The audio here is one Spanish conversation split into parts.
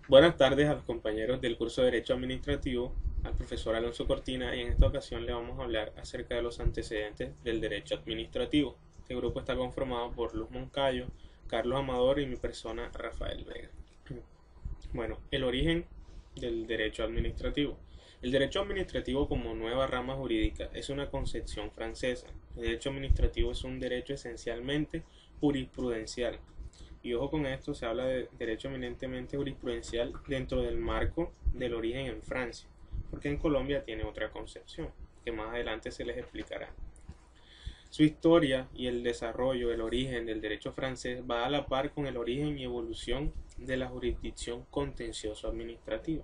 Buenas tardes a los compañeros del curso de Derecho Administrativo, al profesor Alonso Cortina, y en esta ocasión le vamos a hablar acerca de los antecedentes del derecho administrativo. Este grupo está conformado por Luz Moncayo, Carlos Amador y mi persona Rafael Vega. Bueno, el origen del derecho administrativo. El derecho administrativo como nueva rama jurídica es una concepción francesa. El derecho administrativo es un derecho esencialmente jurisprudencial. Y ojo con esto, se habla de derecho eminentemente jurisprudencial dentro del marco del origen en Francia, porque en Colombia tiene otra concepción, que más adelante se les explicará. Su historia y el desarrollo, el origen del derecho francés va a la par con el origen y evolución de la jurisdicción contencioso-administrativa.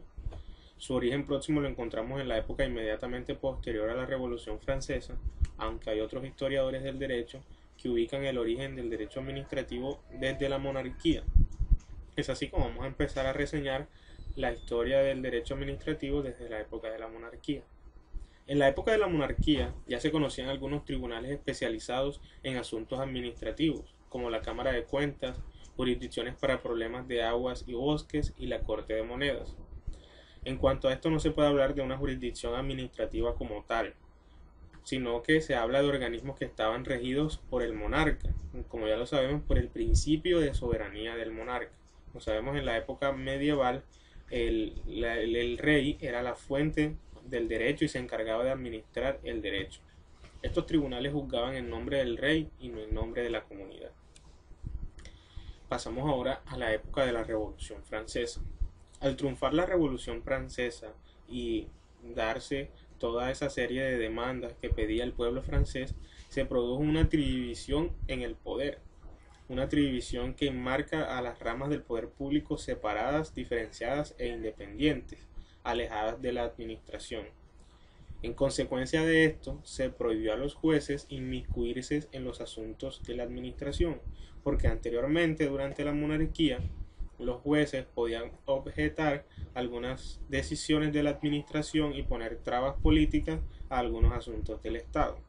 Su origen próximo lo encontramos en la época inmediatamente posterior a la Revolución Francesa, aunque hay otros historiadores del derecho que ubican el origen del derecho administrativo desde la monarquía. Es así como vamos a empezar a reseñar la historia del derecho administrativo desde la época de la monarquía. En la época de la monarquía ya se conocían algunos tribunales especializados en asuntos administrativos, como la Cámara de Cuentas, jurisdicciones para problemas de aguas y bosques y la Corte de Monedas. En cuanto a esto no se puede hablar de una jurisdicción administrativa como tal, sino que se habla de organismos que estaban regidos por el monarca, como ya lo sabemos, por el principio de soberanía del monarca. Como sabemos, en la época medieval el rey era la fuente del derecho y se encargaba de administrar el derecho. Estos tribunales juzgaban en nombre del rey y no en nombre de la comunidad. Pasamos ahora a la época de la Revolución Francesa. Al triunfar la Revolución Francesa y darse toda esa serie de demandas que pedía el pueblo francés, se produjo una división en el poder, una división que enmarca a las ramas del poder público separadas, diferenciadas e independientes, alejadas de la administración. En consecuencia de esto, se prohibió a los jueces inmiscuirse en los asuntos de la administración, porque anteriormente, durante la monarquía, los jueces podían objetar algunas decisiones de la administración y poner trabas políticas a algunos asuntos del Estado.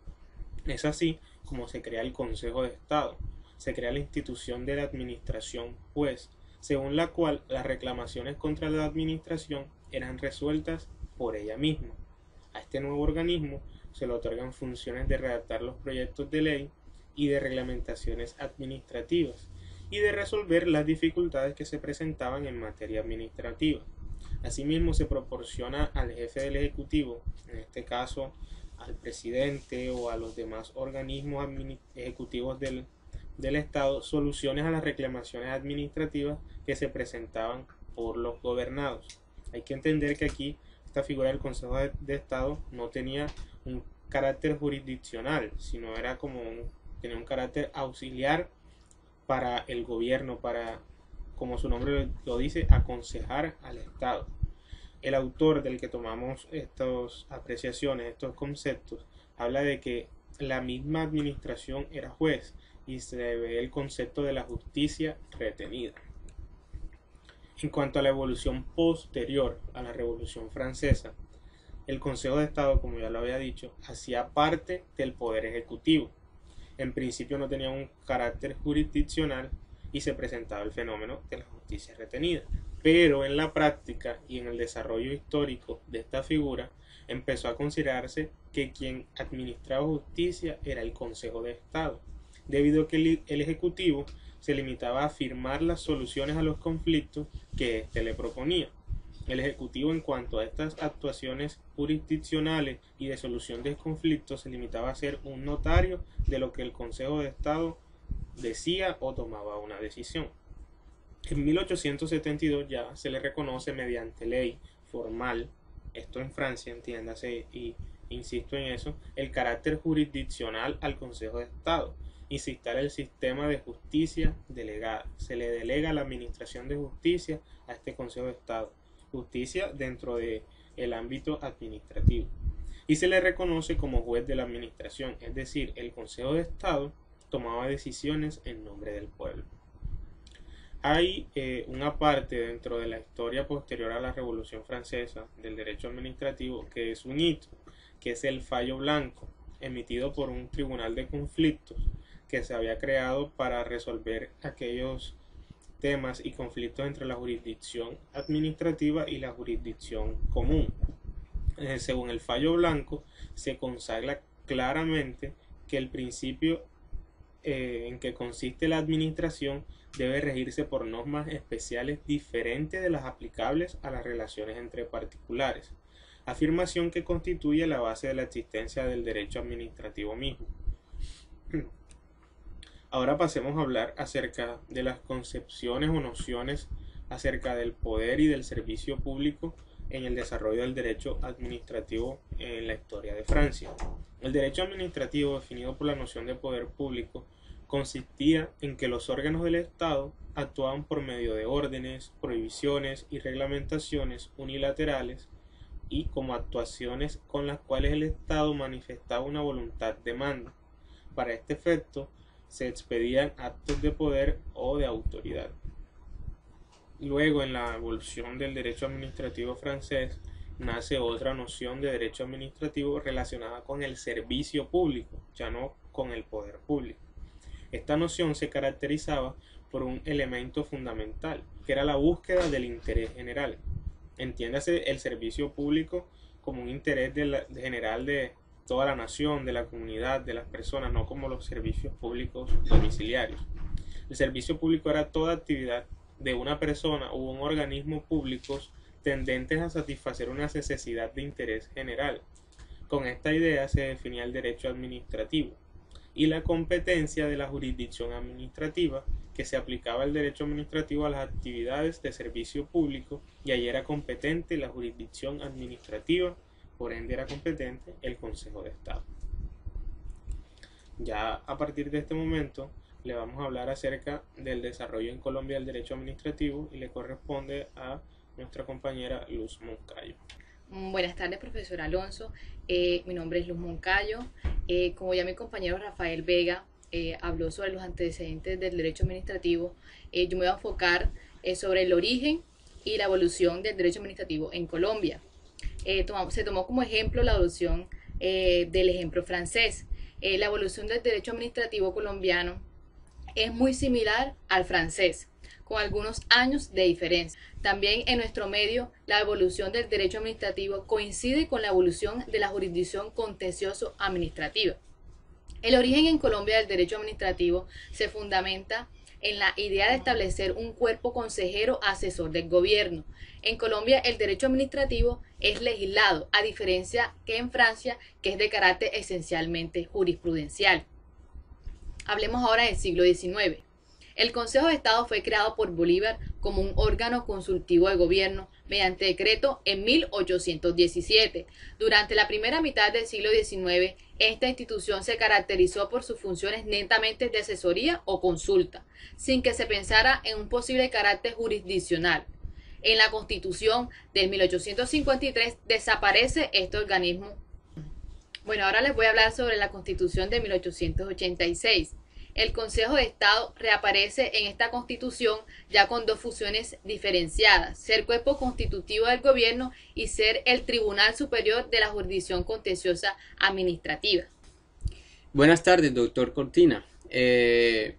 Es así como se crea el Consejo de Estado. Se crea la institución de la administración juez, según la cual las reclamaciones contra la administración eran resueltas por ella misma. A este nuevo organismo se le otorgan funciones de redactar los proyectos de ley y de reglamentaciones administrativas y de resolver las dificultades que se presentaban en materia administrativa. Asimismo, se proporciona al jefe del Ejecutivo, en este caso al presidente o a los demás organismos ejecutivos del Estado, soluciones a las reclamaciones administrativas que se presentaban por los gobernados. Hay que entender que aquí esta figura del Consejo de Estado no tenía un carácter jurisdiccional, sino era tenía un carácter auxiliar para el gobierno, para, como su nombre lo dice, aconsejar al Estado. El autor del que tomamos estas apreciaciones, estos conceptos, habla de que la misma administración era juez y se ve el concepto de la justicia retenida. En cuanto a la evolución posterior a la Revolución Francesa, el Consejo de Estado, como ya lo había dicho, hacía parte del Poder Ejecutivo. En principio no tenía un carácter jurisdiccional y se presentaba el fenómeno de la justicia retenida. Pero en la práctica y en el desarrollo histórico de esta figura empezó a considerarse que quien administraba justicia era el Consejo de Estado, debido a que el Ejecutivo se limitaba a firmar las soluciones a los conflictos que éste le proponía. El Ejecutivo, en cuanto a estas actuaciones jurisdiccionales y de solución de conflictos, se limitaba a ser un notario de lo que el Consejo de Estado decía o tomaba una decisión. En 1872 ya se le reconoce mediante ley formal, esto en Francia, entiéndase, y insisto en eso, el carácter jurisdiccional al Consejo de Estado y se instala el sistema de justicia delegada. Se le delega la administración de justicia a este Consejo de Estado, justicia dentro del ámbito administrativo, y se le reconoce como juez de la administración, es decir, el Consejo de Estado tomaba decisiones en nombre del pueblo. Hay una parte dentro de la historia posterior a la Revolución Francesa del derecho administrativo que es un hito, que es el fallo blanco, emitido por un tribunal de conflictos que se había creado para resolver aquellos temas y conflictos entre la jurisdicción administrativa y la jurisdicción común. Según el fallo Blanco, se consagra claramente que el principio en que consiste la administración debe regirse por normas especiales diferentes de las aplicables a las relaciones entre particulares, afirmación que constituye la base de la existencia del derecho administrativo mismo. Ahora pasemos a hablar acerca de las concepciones o nociones acerca del poder y del servicio público en el desarrollo del derecho administrativo en la historia de Francia. El derecho administrativo, definido por la noción de poder público, consistía en que los órganos del Estado actuaban por medio de órdenes, prohibiciones y reglamentaciones unilaterales y como actuaciones con las cuales el Estado manifestaba una voluntad de mando. Para este efecto, se expedían actos de poder o de autoridad. Luego, en la evolución del derecho administrativo francés, nace otra noción de derecho administrativo relacionada con el servicio público, ya no con el poder público. Esta noción se caracterizaba por un elemento fundamental, que era la búsqueda del interés general. Entiéndase el servicio público como un interés general de toda la nación, de la comunidad, de las personas, no como los servicios públicos domiciliarios. El servicio público era toda actividad de una persona u un organismo públicos tendentes a satisfacer una necesidad de interés general. Con esta idea se definía el derecho administrativo y la competencia de la jurisdicción administrativa, que se aplicaba el derecho administrativo a las actividades de servicio público y allí era competente la jurisdicción administrativa, por ende era competente el Consejo de Estado. Ya a partir de este momento le vamos a hablar acerca del desarrollo en Colombia del derecho administrativo y le corresponde a nuestra compañera Luz Moncayo. Buenas tardes, profesor Alonso. Mi nombre es Luz Moncayo. Como ya mi compañero Rafael Vega habló sobre los antecedentes del derecho administrativo, yo me voy a enfocar sobre el origen y la evolución del derecho administrativo en Colombia. Se tomó como ejemplo la evolución del ejemplo francés. La evolución del derecho administrativo colombiano es muy similar al francés, con algunos años de diferencia. También en nuestro medio, la evolución del derecho administrativo coincide con la evolución de la jurisdicción contencioso-administrativa. El origen en Colombia del derecho administrativo se fundamenta en la idea de establecer un cuerpo consejero asesor del gobierno. En Colombia el derecho administrativo es legislado, a diferencia que en Francia, que es de carácter esencialmente jurisprudencial. Hablemos ahora del siglo XIX. El Consejo de Estado fue creado por Bolívar como un órgano consultivo de gobierno mediante decreto en 1817. Durante la primera mitad del siglo XIX, esta institución se caracterizó por sus funciones netamente de asesoría o consulta, sin que se pensara en un posible carácter jurisdiccional. En la Constitución de 1853 desaparece este organismo. Bueno, ahora les voy a hablar sobre la Constitución de 1886. El Consejo de Estado reaparece en esta Constitución ya con dos funciones diferenciadas: ser cuerpo constitutivo del gobierno y ser el Tribunal Superior de la Jurisdicción Contenciosa Administrativa. Buenas tardes, doctor Cortina.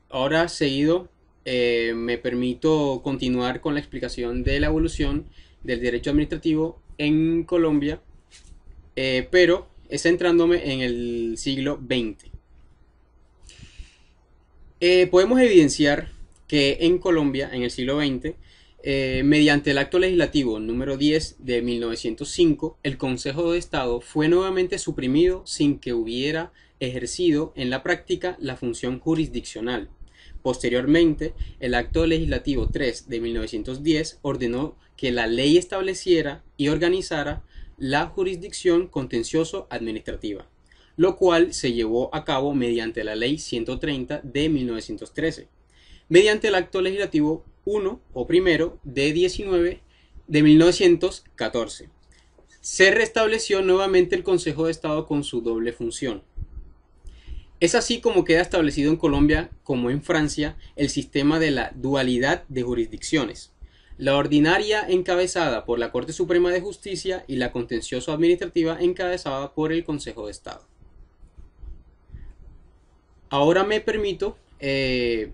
Ahora seguido me permito continuar con la explicación de la evolución del derecho administrativo en Colombia, pero centrándome en el siglo XX. Podemos evidenciar que en Colombia, en el siglo XX, mediante el acto legislativo número 10 de 1905, el Consejo de Estado fue nuevamente suprimido sin que hubiera ejercido en la práctica la función jurisdiccional. Posteriormente, el acto legislativo 3 de 1910 ordenó que la ley estableciera y organizara la jurisdicción contencioso-administrativa, lo cual se llevó a cabo mediante la Ley 130 de 1913, mediante el Acto Legislativo 1 o primero de 1914. Se restableció nuevamente el Consejo de Estado con su doble función. Es así como queda establecido en Colombia, como en Francia, el sistema de la dualidad de jurisdicciones: la ordinaria encabezada por la Corte Suprema de Justicia y la contencioso-administrativa encabezada por el Consejo de Estado. Ahora me permito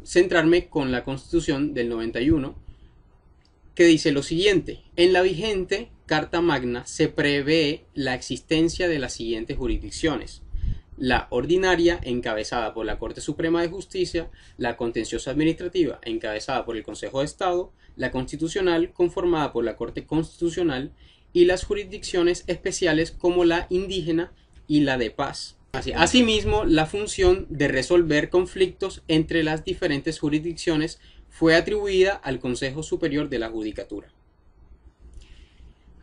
centrarme con la Constitución del 91, que dice lo siguiente: en la vigente Carta Magna se prevé la existencia de las siguientes jurisdicciones: la ordinaria, encabezada por la Corte Suprema de Justicia; la contenciosa administrativa, encabezada por el Consejo de Estado; la constitucional, conformada por la Corte Constitucional; y las jurisdicciones especiales como la indígena y la de paz. Asimismo, la función de resolver conflictos entre las diferentes jurisdicciones fue atribuida al Consejo Superior de la Judicatura.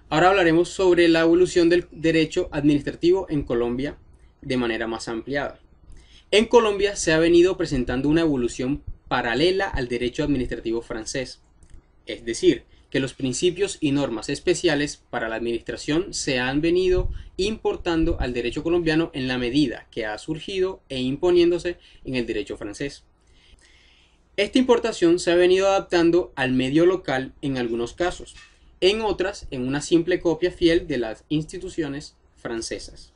Ahora hablaremos sobre la evolución del derecho administrativo en Colombia de manera más ampliada. En Colombia se ha venido presentando una evolución paralela al derecho administrativo francés, es decir, que los principios y normas especiales para la administración se han venido importando al derecho colombiano en la medida que ha surgido e imponiéndose en el derecho francés. Esta importación se ha venido adaptando al medio local en algunos casos, en otras en una simple copia fiel de las instituciones francesas.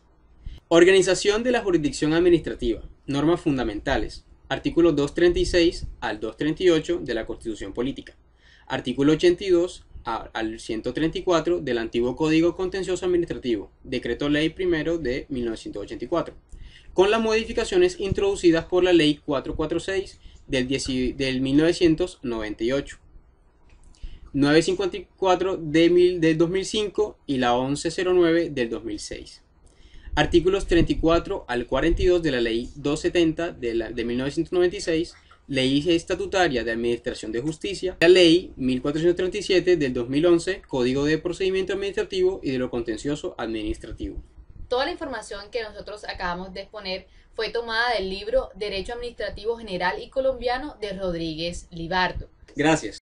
Organización de la jurisdicción administrativa. Normas fundamentales. Artículos 236 al 238 de la Constitución Política. Artículo 82 al 134 del antiguo Código Contencioso Administrativo, Decreto Ley 1 de 1984, con las modificaciones introducidas por la Ley 446 del 1998, 954 del 2005 y la 1109 del 2006. Artículos 34 al 42 de la Ley 270 de 1996, Ley Estatutaria de Administración de Justicia, la Ley 1437 del 2011, Código de Procedimiento Administrativo y de lo Contencioso Administrativo. Toda la información que nosotros acabamos de exponer fue tomada del libro Derecho Administrativo General y Colombiano de Rodríguez Libardo. Gracias.